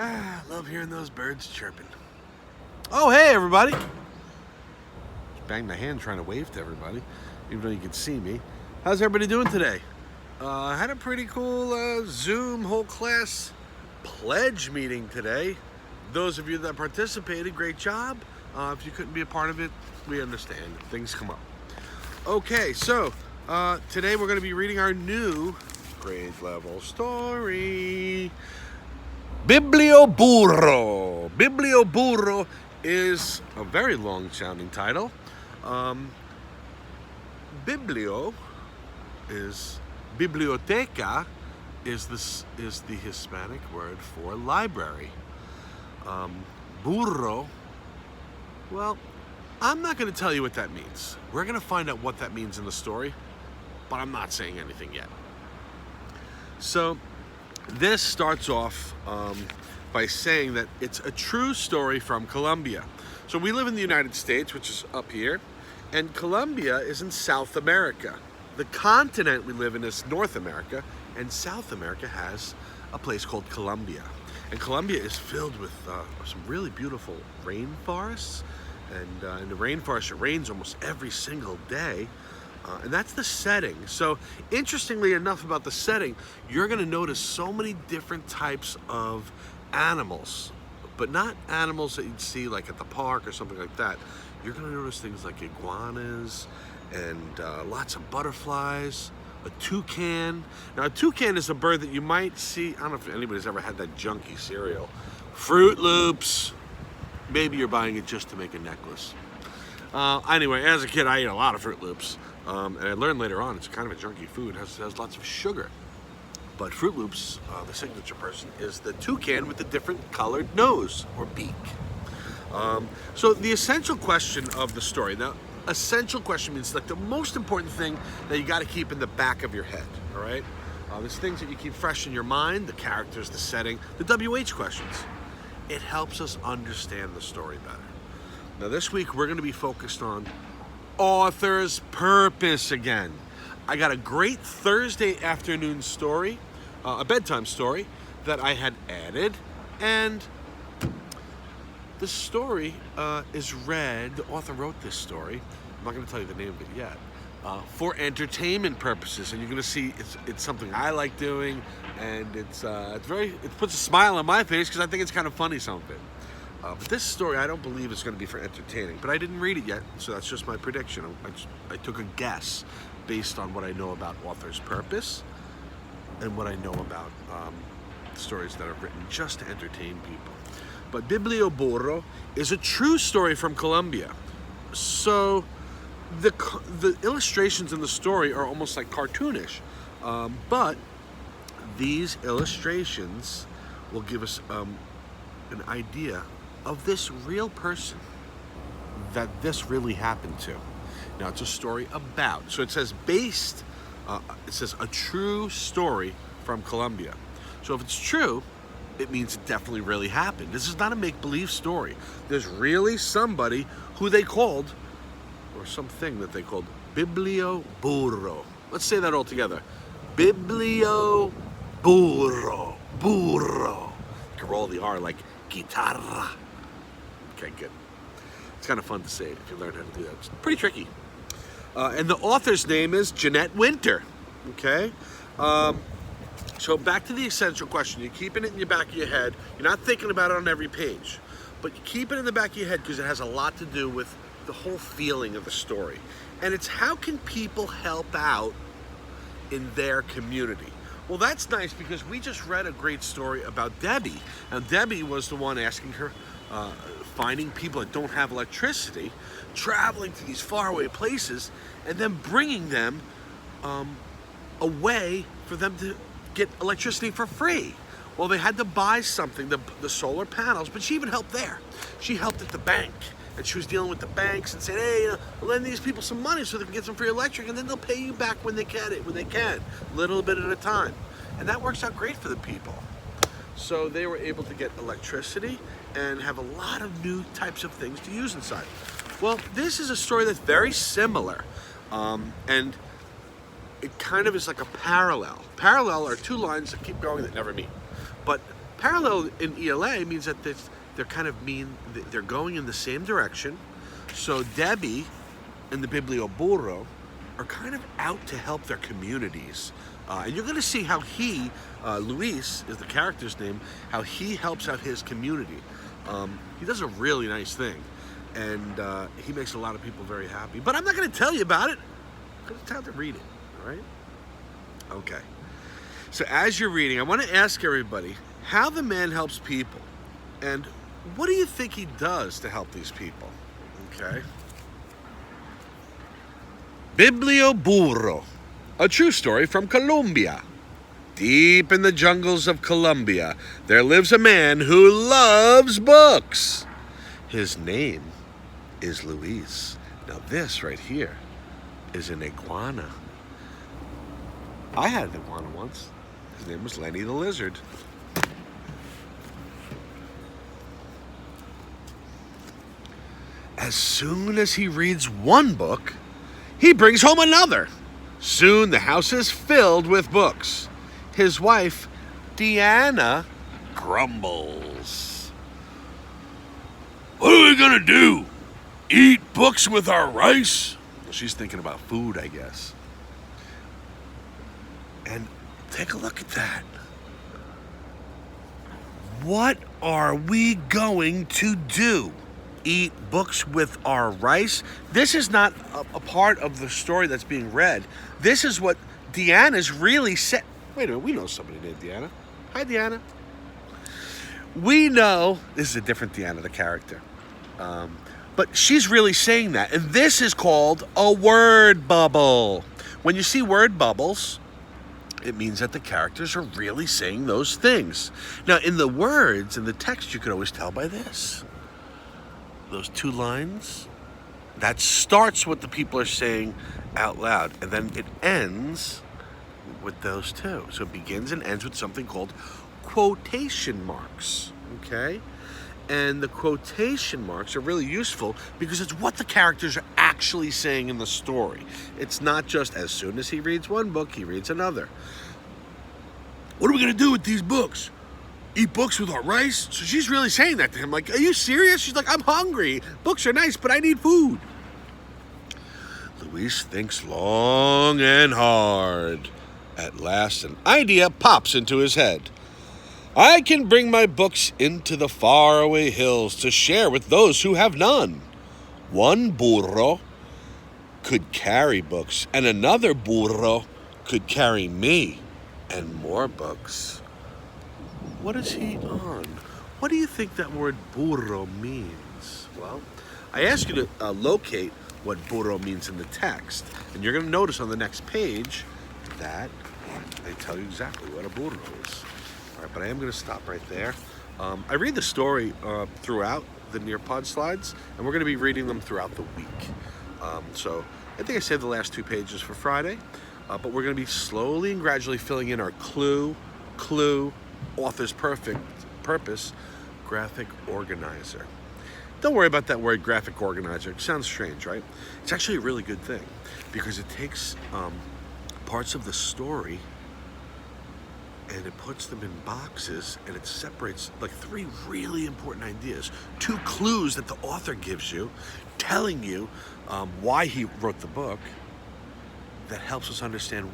Ah, love hearing those birds chirping. Oh, hey, everybody. Just banged my hand trying to wave to everybody, even though you can see me. How's everybody doing today? I had a pretty cool Zoom whole class pledge meeting today. Those of you that participated, great job. If you couldn't be a part of it, we understand. Things come up. Okay, so today we're going to be reading our new grade level story, Biblioburro. Biblioburro is a very long sounding title. Biblio is biblioteca is the Hispanic word for library. Burro, well, I'm not going to tell you what that means. We're going to find out what that means in the story, but I'm not saying anything yet. So this starts off by saying that it's a true story from Colombia. So we live in the United States, which is up here, and Colombia is in South America. The continent we live in is North America, and South America has a place called Colombia. And Colombia is filled with some really beautiful rainforests. And in the rainforest, it rains almost every single day. And that's the setting. So interestingly enough about the setting, you're going to notice so many different types of animals, but not animals that you'd see like at the park or something like that. You're going to notice things like iguanas and lots of butterflies, a toucan. Now, a toucan is a bird that you might see. I don't know if anybody's ever had that junky cereal. Fruit Loops. Maybe you're buying it just to make a necklace. Anyway, as a kid, I ate a lot of Fruit Loops. And I learned later on it's kind of a junky food. It has lots of sugar. But Fruit Loops, the signature person, is the toucan with the different colored nose or beak. So the essential question of the story. Now, essential question means like the most important thing that you got to keep in the back of your head, all right? There's things that you keep fresh in your mind, the characters, the setting, the WH questions. It helps us understand the story better. Now this week we're going to be focused on author's purpose again. I got a great Thursday afternoon story, a bedtime story that I had added, and the story is read, the author wrote this story, I'm not going to tell you the name of it yet, for entertainment purposes, and you're going to see it's something I like doing, and it puts a smile on my face because I think it's kind of funny, some of it. But this story I don't believe is going to be for entertaining, but I didn't read it yet, so that's just my prediction. I took a guess based on what I know about author's purpose and what I know about stories that are written just to entertain people. But Biblioburro is a true story from Colombia. So the illustrations in the story are almost like cartoonish, but these illustrations will give us an idea of this real person that this really happened to. Now it's a story about, so it says it says a true story from Colombia. So if it's true, it means it definitely really happened. This is not a make-believe story. There's really somebody who they called, or something that they called, Biblioburro. Let's say that all together. Biblioburro. Burro. You can roll the R like guitarra. Okay, good. It's kind of fun to say if you learn how to do that. It's pretty tricky. And the author's name is Jeanette Winter. Okay? So back to the essential question. You're keeping it in the back of your head. You're not thinking about it on every page. But you keep it in the back of your head because it has a lot to do with the whole feeling of the story. And it's how can people help out in their community? Well, that's nice because we just read a great story about Debbie. And Debbie was the one asking her, finding people that don't have electricity, traveling to these faraway places, and then bringing them a way for them to get electricity for free. Well, they had to buy something, the solar panels, but she even helped there. She helped at the bank, and she was dealing with the banks and saying, hey, lend these people some money so they can get some free electric, and then they'll pay you back when they can, a little bit at a time. And that works out great for the people. So they were able to get electricity and have a lot of new types of things to use inside. Well, this is a story that's very similar, and it kind of is like a parallel. Parallel are two lines that keep going that never meet. But Parallel in ELA means that they're kind of they're going in the same direction. So Debbie and the Biblioburro are kind of out to help their communities. And you're going to see how Luis is the character's name, how he helps out his community. He does a really nice thing, and he makes a lot of people very happy. But I'm not going to tell you about it, because it's time to read it, all right? Okay. So as you're reading, I want to ask everybody how the man helps people, and what do you think he does to help these people? Okay. Biblioburro, a true story from Colombia. Deep in the jungles of Colombia, there lives a man who loves books. His name is Luis. Now this right here is an iguana. I had an iguana once. His name was Lenny the Lizard. As soon as he reads one book, he brings home another. Soon the house is filled with books. His wife, Deanna, grumbles. What are we gonna do? Eat books with our rice? Well, she's thinking about food, I guess. And take a look at that. What are we going to do? Eat books with our rice? This is not a part of the story that's being read. This is what Deanna's really said. Wait a minute, we know somebody named Deanna. Hi, Deanna. We know, this is a different Deanna, the character. But she's really saying that. And this is called a word bubble. When you see word bubbles, it means that the characters are really saying those things. Now, in the words, in the text, you could always tell by this. Those two lines, that starts what the people are saying out loud. And then it ends with those two. So it begins and ends with something called quotation marks, okay? And the quotation marks are really useful because it's what the characters are actually saying in the story. It's not just as soon as he reads one book, he reads another. What are we gonna do with these books? Eat books with our rice? So she's really saying that to him. Like, are you serious? She's like, I'm hungry. Books are nice, but I need food. Luis thinks long and hard. At last, an idea pops into his head. I can bring my books into the faraway hills to share with those who have none. One burro could carry books, and another burro could carry me and more books. What is he on? What do you think that word burro means? Well, I ask you to locate what burro means in the text, and you're going to notice on the next page that they tell you exactly what a burro is. All right, but I am going to stop right there. I read the story throughout the Nearpod slides, and we're going to be reading them throughout the week. So I think I saved the last 2 pages for Friday, but we're going to be slowly and gradually filling in our clue, author's purpose, graphic organizer. Don't worry about that word graphic organizer. It sounds strange, right? It's actually a really good thing because it takes parts of the story and it puts them in boxes and it separates like 3 really important ideas. 2 clues that the author gives you, telling you why he wrote the book, that helps us understand.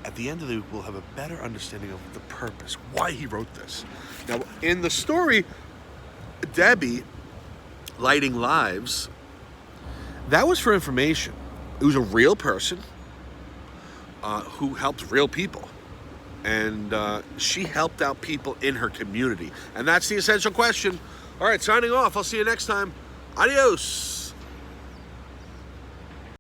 At the end of the week, we'll have a better understanding of the purpose, why he wrote this. Now, in the story, Debbie lighting lives, that was for information. It was a real person who helped real people. And she helped out people in her community. And that's the essential question. All right, signing off. I'll see you next time. Adios.